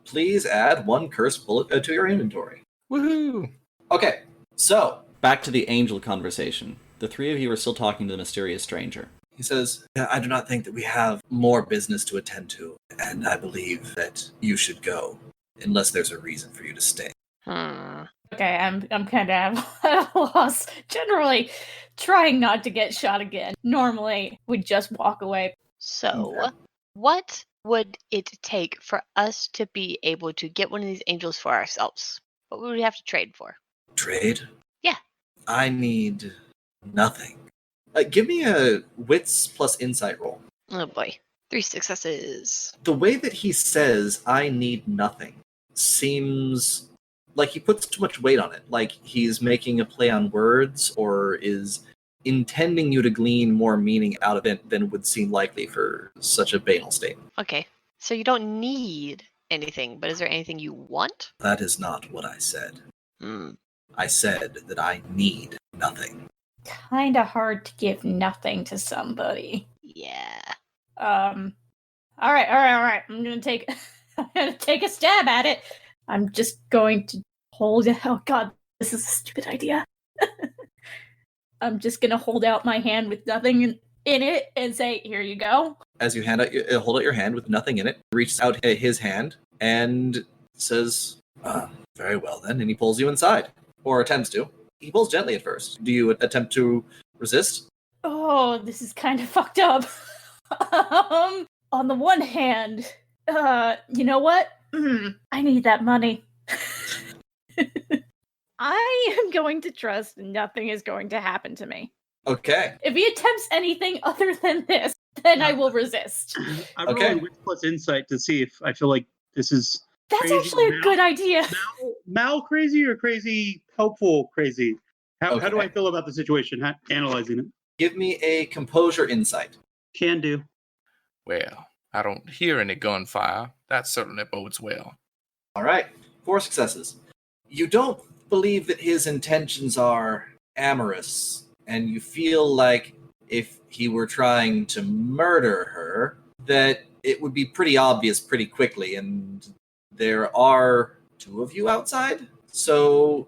Please add 1 cursed bullet to your inventory. Woohoo! Okay, so Back to the angel conversation. The three of you are still talking to the mysterious stranger. He says, I do not think that we have more business to attend to, and I believe that you should go, unless there's a reason for you to stay. Okay, I'm kind of at a loss. Generally, trying not to get shot again. Normally, we just walk away. So, what would it take for us to be able to get one of these angels for ourselves? What would we have to trade for? Trade? Yeah. I need nothing. Give me a wits plus insight roll. Oh boy. 3 successes. The way that he says, I need nothing, seems like he puts too much weight on it. Like he's making a play on words or is intending you to glean more meaning out of it than would seem likely for such a banal statement. Okay. So you don't need anything, but is there anything you want? That is not what I said. Hmm. I said that I need nothing. Kinda hard to give nothing to somebody. Yeah. All right. I'm gonna take a stab at it. I'm just going to hold it. Oh god, this is a stupid idea. I'm just gonna hold out my hand with nothing in it and say, "Here you go." As you hold out your hand with nothing in it, reaches out his hand and says, very well then, and he pulls you inside. Or attempts to. He pulls gently at first. Do you attempt to resist? Oh, this is kind of fucked up. On the one hand, you know what? I need that money. I am going to trust nothing is going to happen to me. Okay. If he attempts anything other than this, then I will resist. I'm Okay. rolling wits plus insight to see if I feel like this is That's crazy actually a good idea. mal crazy or crazy helpful crazy. How do Okay. I feel about the situation? Analyzing it. Give me a composure insight. Can do. Well, I don't hear any gunfire. That certainly bodes well. All right. 4 successes. You don't believe that his intentions are amorous, and you feel like if he were trying to murder her, that it would be pretty obvious pretty quickly, and there are 2 of you outside, so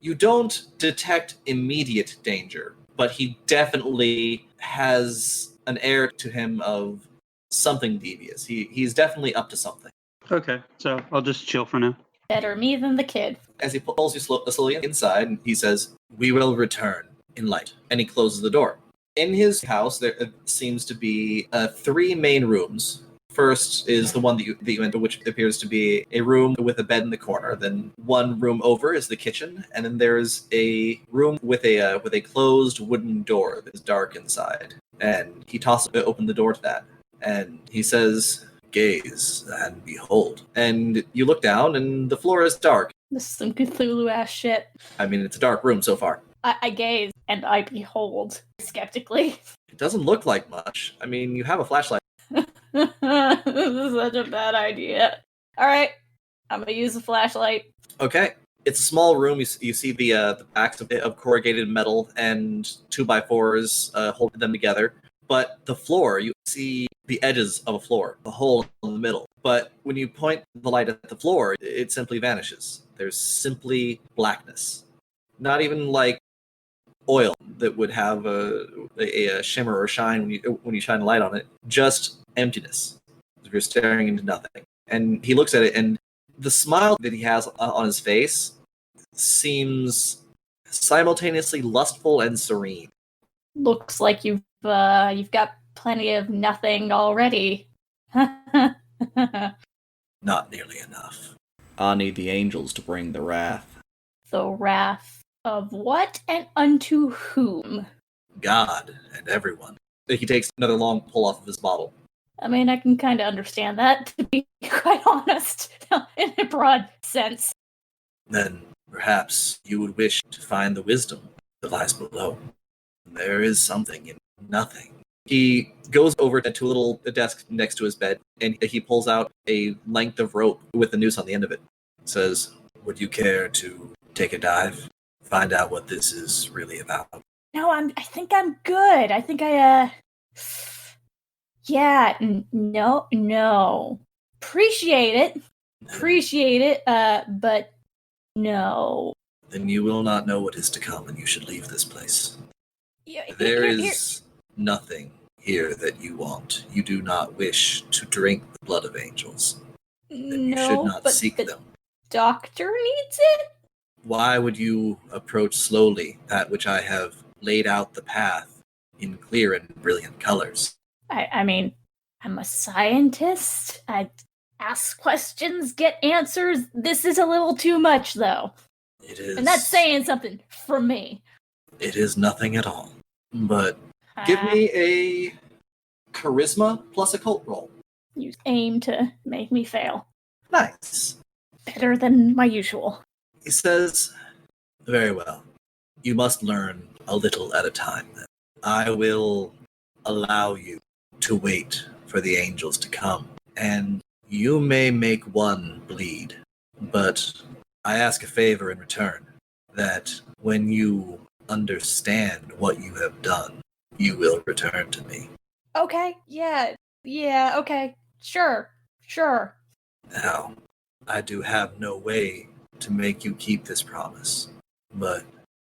you don't detect immediate danger, but he definitely has an air to him of something devious. He's definitely up to something. Okay, so I'll just chill for now. Better me than the kid. As he pulls you slowly inside, he says, "We will return in light," and he closes the door. In his house, there seems to be 3 main rooms. First is the one that you enter, which appears to be a room with a bed in the corner. Then one room over is the kitchen, and then there's a room with a closed wooden door that is dark inside. And he tosses open the door to that, and he says, "Gaze and behold." And you look down, and the floor is dark. This is some Cthulhu ass shit. I mean, it's a dark room so far. I gaze and I behold skeptically. It doesn't look like much. I mean, you have a flashlight. This is such a bad idea. All right, I'm gonna use the flashlight. Okay. It's a small room. You see the backs of corrugated metal and 2x4s holding them together. But the floor, you see the edges of a floor, the hole in the middle. But when you point the light at the floor, it simply vanishes. There's simply blackness. Not even like oil that would have a shimmer or shine when you shine a light on it. Just emptiness. You're staring into nothing. And he looks at it, and the smile that he has on his face seems simultaneously lustful and serene. Looks like you've got plenty of nothing already. Not nearly enough. I need the angels to bring the wrath. The wrath of what and unto whom? God and everyone. He takes another long pull off of his bottle. I mean, I can kind of understand that, to be quite honest, in a broad sense. Then perhaps you would wish to find the wisdom that lies below. There is something in nothing. He goes over to a little desk next to his bed, and he pulls out a length of rope with a noose on the end of it. Says, "Would you care to take a dive? Find out what this is really about?" No, I think I'm good. I think yeah, no. Appreciate it, but no. then you will not know what is to come, and you should leave this place. Yeah, There is nothing here that you want. You do not wish to drink the blood of angels. Then you should not seek them. Doctor needs it? Why would you approach slowly that which I have laid out the path in clear and brilliant colors? I mean, I'm a scientist. I ask questions, get answers. This is a little too much, though. It is. And that's saying something for me. It is nothing at all. But give me a charisma plus occult roll. You aim to make me fail. Nice. Better than my usual. He says, very well. You must learn a little at a time, then. I will allow you to wait for the angels to come, and you may make one bleed, but I ask a favor in return, that when you understand what you have done, you will return to me. Okay, yeah, okay, sure. Now, I do have no way to make you keep this promise, but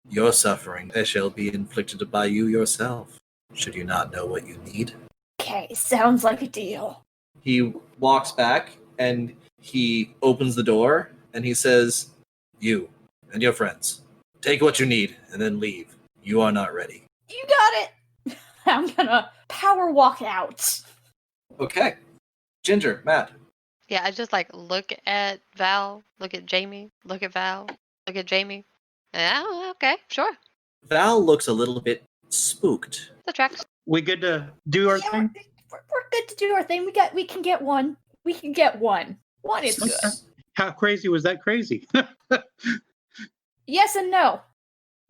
your suffering shall be inflicted by you yourself, should you not know what you need. Okay, sounds like a deal. He walks back, and he opens the door, and he says, you and your friends, take what you need, and then leave. You are not ready. You got it! I'm gonna power walk out. Okay. Ginger, Matt. Yeah, I just look at Val, look at Jamie, look at Val, look at Jamie. Oh, okay, sure. Val looks a little bit spooked. That tracks. We good to do our thing? We're good to do our thing. We can get one. One is good. How crazy was that crazy? Yes and no.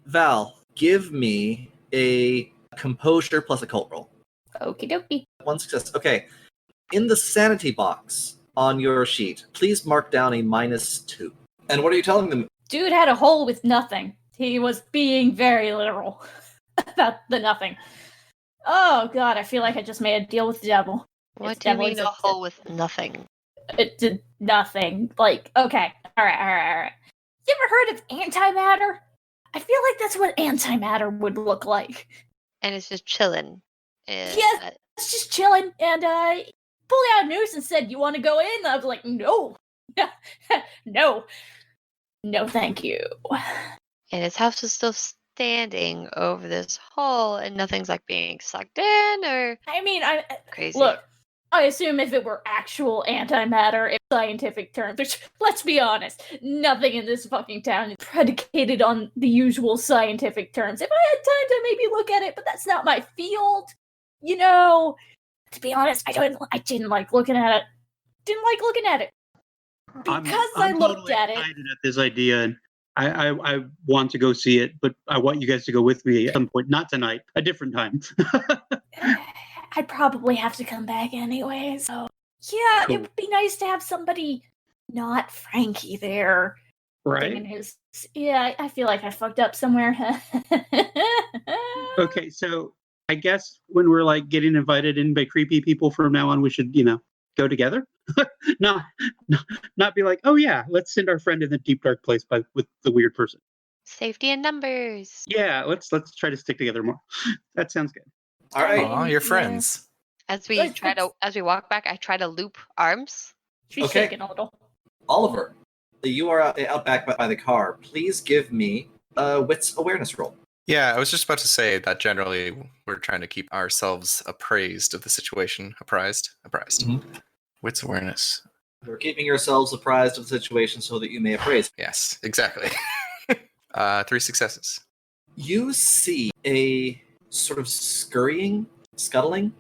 Val, give me a composure plus occult roll. Okie dokie. One success. Okay. In the sanity box on your sheet, please mark down a -2. And what are you telling them? Dude had a hole with nothing. He was being very literal about the nothing. Oh god, I feel like I just made a deal with the devil. What do you mean a hole with nothing? It did nothing. Okay. Alright. You ever heard of antimatter? I feel like that's what antimatter would look like. And it's just chilling. Yeah, it's just chilling. And pulled out a noose and said, "You want to go in?" I was like, "No, no, thank you." And his house is still standing over this hole, and nothing's being sucked in, or I mean, crazy. Look, I assume if it were actual antimatter in scientific terms, which, let's be honest, nothing in this fucking town is predicated on the usual scientific terms. If I had time to maybe look at it, but that's not my field. To be honest, I didn't like looking at it. Because I looked totally at it. Excited at this idea, and I want to go see it, but I want you guys to go with me at some point. Not tonight, a different time. I'd probably have to come back anyway, so yeah, Cool. It would be nice to have somebody not Frankie there. Right? Yeah, I feel like I fucked up somewhere. Okay, so I guess when we're getting invited in by creepy people from now on, we should, go together. not be like, oh yeah, let's send our friend in the deep dark place with the weird person. Safety in numbers. Yeah, let's try to stick together more. That sounds good. All right. Aw, you're friends. As we walk back, I try to loop arms. She's Okay. shaking a little. Oliver, you are out back by the car. Please give me a wits awareness roll. Yeah, I was just about to say that generally we're trying to keep ourselves appraised of the situation. Apprised. Mhm. Wits awareness. You're keeping yourselves apprised of the situation so that you may appraise. Yes, exactly. 3 successes. You see a sort of scuttling,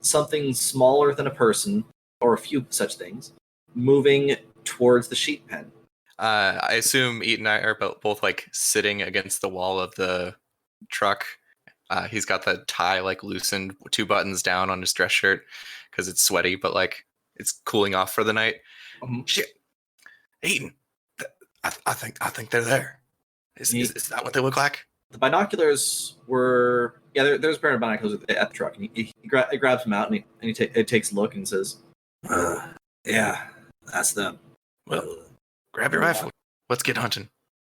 something smaller than a person, or a few such things, moving towards the sheep pen. I assume Eat and I are both sitting against the wall of the truck. He's got the tie loosened, 2 buttons down on his dress shirt because it's sweaty, but it's cooling off for the night. Mhm. Shit, Eaton, I think they're there. Is that what they look like? The binoculars were... Yeah, there's a pair of binoculars at the truck. And he grabs them out, and he takes a look and says, yeah, that's them. Well, grab your rifle. Let's get hunting.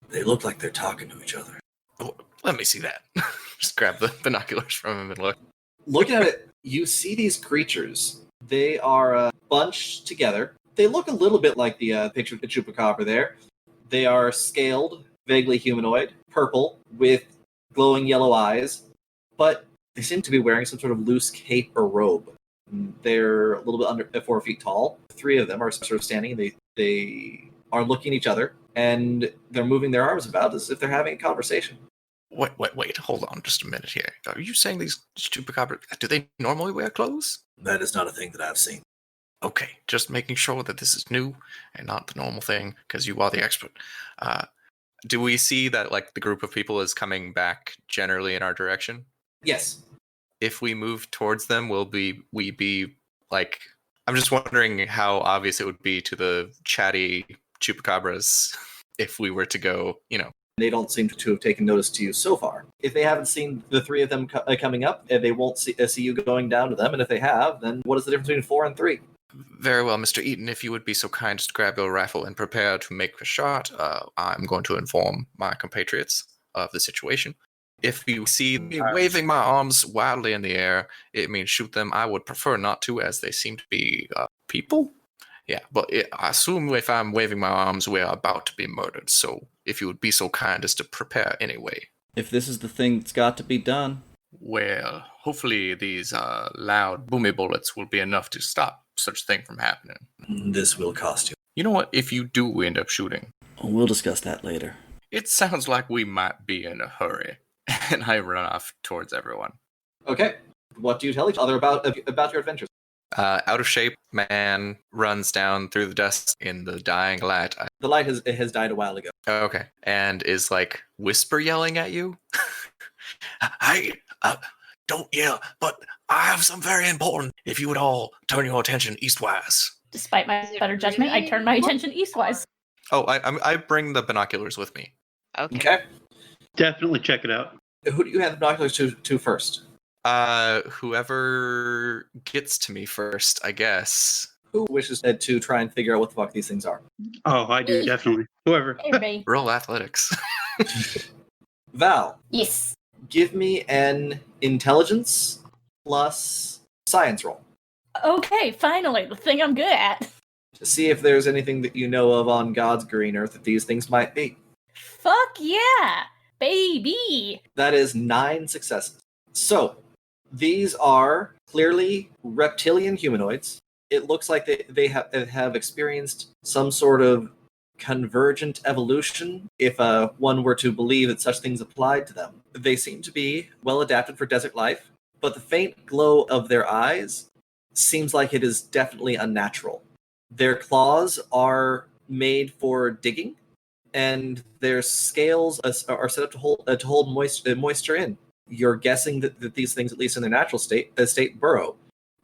They look like they're talking to each other. Oh, let me see that. Just grab the binoculars from him and look. Looking at it, you see these creatures. They are bunched together. They look a little bit like the picture of the chupacabra there. They are scaled, vaguely humanoid, purple, with glowing yellow eyes, but they seem to be wearing some sort of loose cape or robe. They're a little bit under 4 feet tall. 3 of them are sort of standing. They are looking at each other, and they're moving their arms about as if they're having a conversation. Wait, hold on just a minute here. Are you saying these chupacabra, do they normally wear clothes? That is not a thing that I've seen. Okay, just making sure that this is new and not the normal thing, because you are the expert. Do we see that like the group of people is coming back generally in our direction? Yes. If we move towards them, will we be like? I'm just wondering how obvious it would be to the chatty chupacabras if we were to go, They don't seem to have taken notice to you so far. If they haven't seen the 3 of them coming up, they won't see you going down to them. And if they have, then what is the difference between 4 and 3? Very well, Mr. Eaton, if you would be so kind as to grab your rifle and prepare to make a shot, I'm going to inform my compatriots of the situation. If you see me waving my arms wildly in the air, it means shoot them. I would prefer not to, as they seem to be people. Yeah, but I assume if I'm waving my arms, we're about to be murdered. So if you would be so kind as to prepare anyway. If this is the thing that's got to be done. Well, hopefully these loud, boomy bullets will be enough to stop such a thing from happening. This will cost you. You know what? If you do end up shooting, We'll discuss that later. it sounds like we might be in a hurry. And I run off towards everyone. Okay. What do you tell each other about your adventures? Out of shape man runs down through the dust in the dying light. The light has died a while ago. Okay. And is like whisper yelling at you. Hey, don't yell, but I have some very important. If you would all turn your attention eastwise. Despite my better judgment, I turn my attention eastwise. Oh, I bring the binoculars with me. Okay. Definitely check it out. Who do you have the binoculars to first? Whoever gets to me first, I guess. Who wishes to try and figure out what the fuck these things are? Oh, I do, definitely. Whoever. Everybody. Roll athletics. Val, Yes. give me an intelligence plus science roll Okay, finally, the thing I'm good at. to see if there's anything that you know of on God's green earth that these things might be. Fuck yeah, baby. That is 9 successes. So, these are clearly reptilian humanoids. It looks like they have experienced some sort of convergent evolution, if one were to believe that such things applied to them. They seem to be well adapted for desert life, but the faint glow of their eyes seems like it is definitely unnatural. Their claws are made for digging, and their scales are set up to hold moisture in. You're guessing that these things, at least in their natural state, burrow.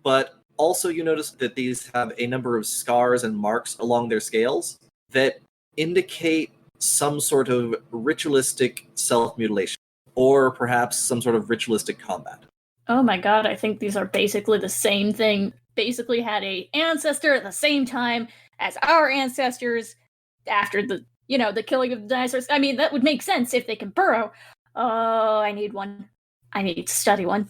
But also you notice that these have a number of scars and marks along their scales that indicate some sort of ritualistic self-mutilation, or perhaps some sort of ritualistic combat. Oh my god, I think these are basically the same thing. Basically had a ancestor at the same time as our ancestors after the killing of the dinosaurs. I mean, that would make sense if they can burrow. Oh, I need one. I need to study one.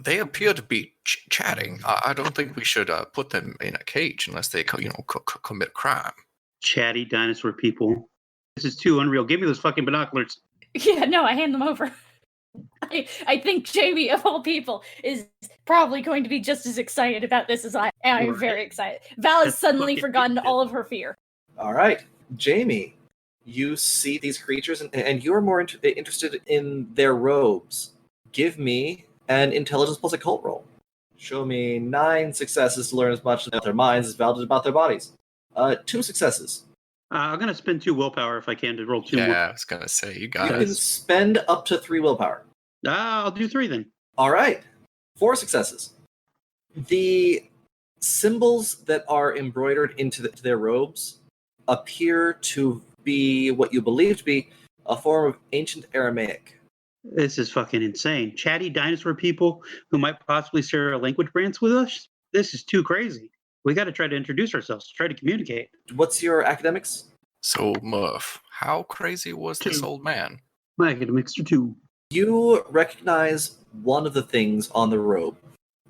They appear to be chatting. I don't think we should put them in a cage unless they, commit crime. Chatty dinosaur people. This is too unreal. Give me those fucking binoculars. Yeah, no, I hand them over. I think Jamie, of all people, is probably going to be just as excited about this as I am. I'm very excited. Val has suddenly forgotten all of her fear. All right, Jamie, you see these creatures, and you are more interested in their robes. Give me an intelligence plus occult roll. Show me 9 successes to learn as much about their minds as Val did about their bodies. 2 successes. I'm going to spend 2 willpower if I can to roll 2 more. Yeah, I was going to say, you got You it. can spend up to 3 willpower. I'll do 3 then. All right, 4 successes. The symbols that are embroidered into their robes appear to be what you believe to be a form of ancient Aramaic. This is fucking insane. Chatty dinosaur people who might possibly share a language branch with us? This is too crazy. We got to try to introduce ourselves, try to communicate. What's your academics? So, Murph, How crazy was this 2. old man? I get a mixture 2. You recognize one of the things on the robe,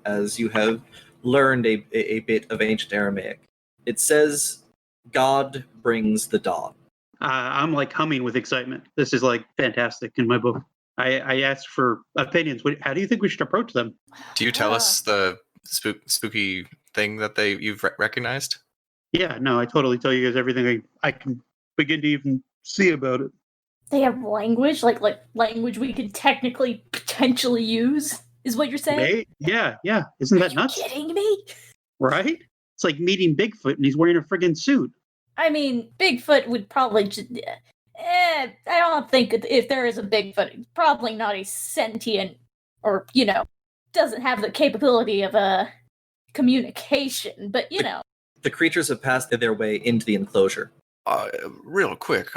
as you have learned a bit of ancient Aramaic. It says, God brings the dawn. I'm like humming with excitement. This is like fantastic in my book. I asked for opinions. How do you think we should approach them? Do you tell us the spooky thing that you've recognized? Yeah, no, I totally tell you guys everything I can begin to even see about it. They have language, like language we could technically potentially use, is what you're saying? Yeah. Isn't that nuts? Are you kidding me? Right? It's like meeting Bigfoot and he's wearing a friggin' suit. I mean, Bigfoot would probably just... I don't think if there is a Bigfoot, it's probably not a sentient or, doesn't have the capability of a communication, but, The creatures have passed their way into the enclosure. Real quick,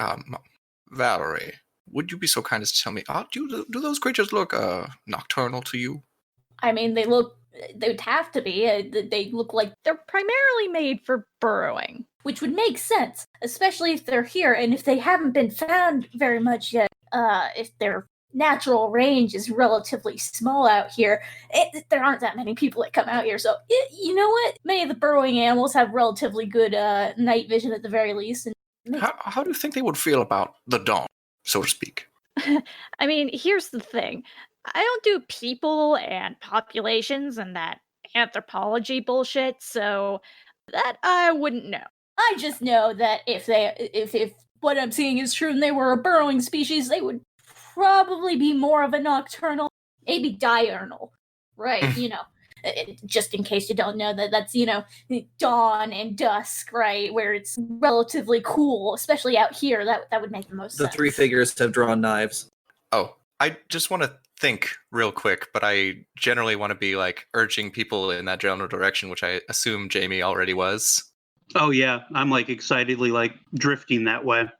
Valerie, would you be so kind as to tell me, do those creatures look nocturnal to you? I mean, they would have to be. They look like they're primarily made for burrowing, which would make sense, especially if they're here and if they haven't been found very much yet. If their natural range is relatively small out here, there aren't that many people that come out here. So, you know what? Many of the burrowing animals have relatively good night vision at the very least. And How do you think they would feel about the dawn, so to speak? I mean, here's the thing. I don't do people and populations and that anthropology bullshit, so that I wouldn't know. I just know that if what I'm seeing is true and they were a burrowing species, they would probably be more of a nocturnal, maybe diurnal, right? Just in case you don't know that's, dawn and dusk, right? Where it's relatively cool, especially out here. That would make the most sense. The 3 figures have drawn knives. Oh, I just want to think real quick, but I generally want to be like urging people in that general direction, which I assume Jamie already was. Oh yeah, I'm like excitedly like drifting that way.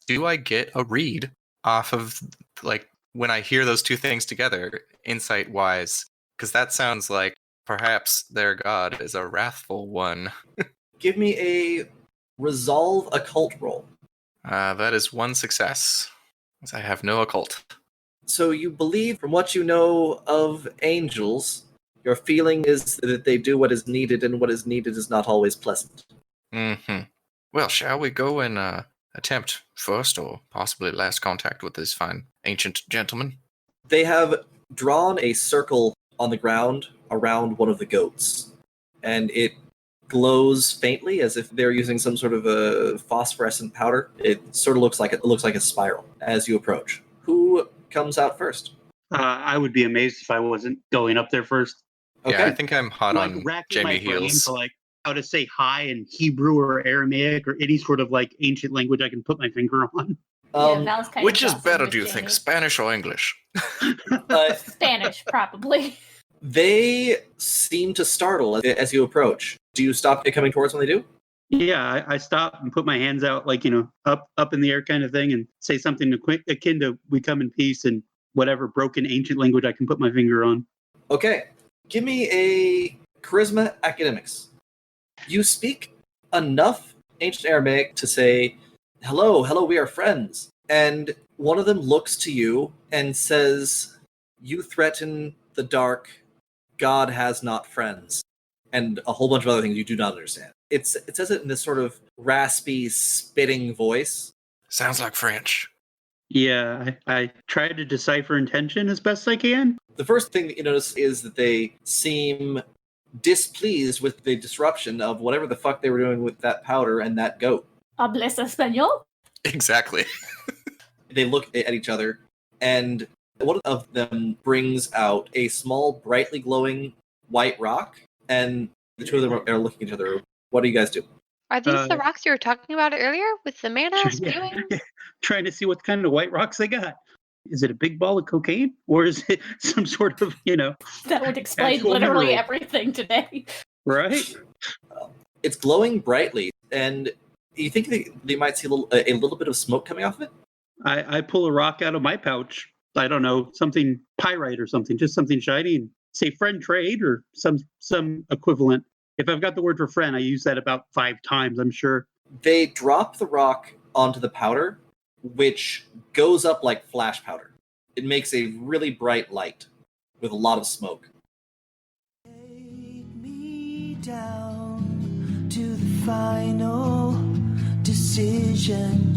Do I get a read off of like when I hear those two things together, insight wise? Because that sounds like perhaps their god is a wrathful one. Give me a resolve occult roll. That is 1 success, as I have no occult. So you believe, from what you know of angels, your feeling is that they do what is needed, and what is needed is not always pleasant. Mm-hmm. Well, shall we go and attempt first or possibly last contact with this fine ancient gentleman? They have drawn a circle on the ground around one of the goats, and it glows faintly as if they're using some sort of a phosphorescent powder. It sort of looks like a spiral as you approach. Who comes out first? I would be amazed if I wasn't going up there first. Okay. Yeah, I think I'm hot Like on racking Jamie my brain heels. for like how to say hi in Hebrew or Aramaic or any sort of like ancient language I can put my finger on. Val's kind Which of is jossing better, with do you Jamie. think, Spanish or English? Spanish, probably. They seem to startle as you approach. Do you stop coming towards when they do? Yeah, I stop and put my hands out like, up in the air kind of thing and say something akin to "we come in peace" and whatever broken ancient language I can put my finger on. Okay. Give me a charisma academics. You speak enough ancient Aramaic to say, hello, we are friends. And one of them looks to you and says, you threaten the dark. God has not friends. And a whole bunch of other things you do not understand. It says it in this sort of raspy, spitting voice. Sounds like French. Yeah, I try to decipher intention as best I can. The first thing that you notice is that they seem displeased with the disruption of whatever the fuck they were doing with that powder and that goat. Hables español? Exactly. They look at each other, and one of them brings out a small, brightly glowing white rock, and the two of them are looking at each other. What do you guys do? Are these the rocks you were talking about earlier with the mana spewing? Trying to see what kind of white rocks they got. Is it a big ball of cocaine, or is it some sort of, That would explain actual literally mineral? everything today. Right? It's glowing brightly, and you think they might see a little bit of smoke coming off of it? I pull a rock out of my pouch. I don't know, something pyrite or something, just something shiny, and say friend trade or some equivalent. If I've got the word for friend, I use that about 5 times, I'm sure. They drop the rock onto the powder, which goes up like flash powder. It makes a really bright light with a lot of smoke. Take me down to the final decision,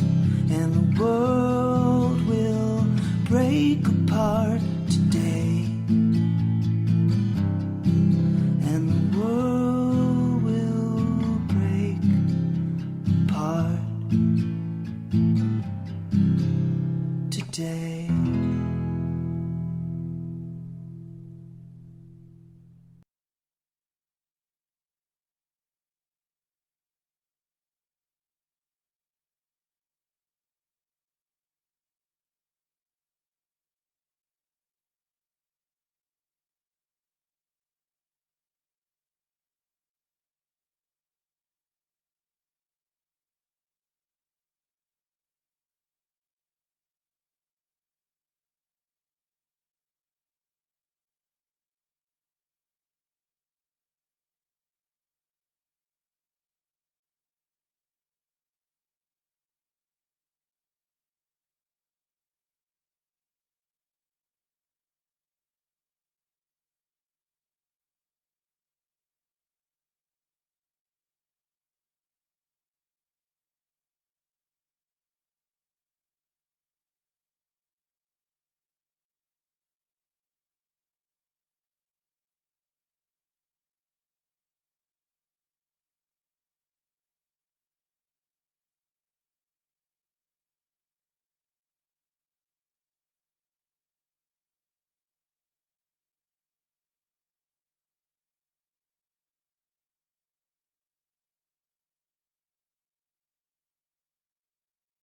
and the world will break apart.